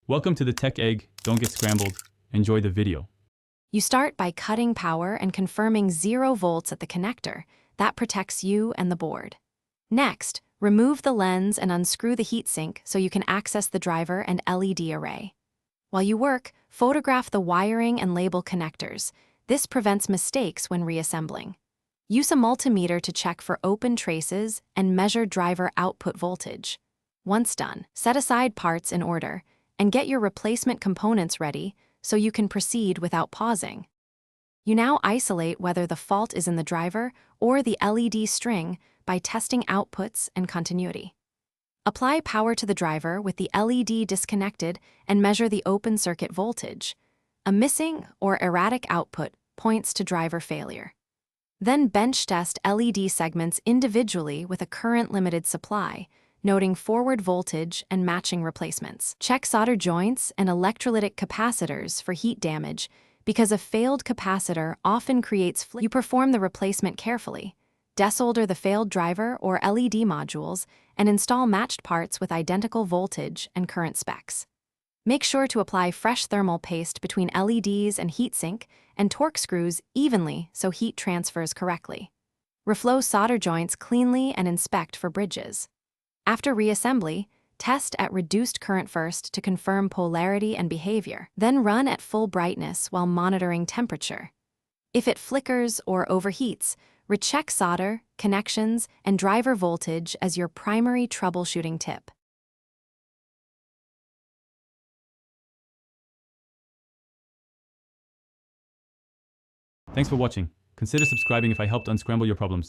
Welcome to the Tech Egg. Don't get scrambled. Enjoy the video. You start by cutting power and confirming 0 volts at the connector. That protects you and the board. Next, remove the lens and unscrew the heatsink so you can access the driver and LED array. While you work, photograph the wiring and label connectors. This prevents mistakes when reassembling. Use a multimeter to check for open traces and measure driver output voltage. Once done, set aside parts in order and get your replacement components ready so you can proceed without pausing. You now isolate whether the fault is in the driver or the LED string by testing outputs and continuity. Apply power to the driver with the LED disconnected and measure the open circuit voltage. A missing or erratic output points to driver failure. Then bench test LED segments individually with a current-limited supply, noting forward voltage and matching replacements. Check solder joints and electrolytic capacitors for heat damage because a failed capacitor often creates flickering. You perform the replacement carefully, desolder the failed driver or LED modules, and install matched parts with identical voltage and current specs. Make sure to apply fresh thermal paste between LEDs and heatsink and torque screws evenly so heat transfers correctly. Reflow solder joints cleanly and inspect for bridges. After reassembly, test at reduced current first to confirm polarity and behavior, then run at full brightness while monitoring temperature. If it flickers or overheats, recheck solder, connections, and driver voltage as your primary troubleshooting tip. Thanks for watching. Consider subscribing if I helped unscramble your problems.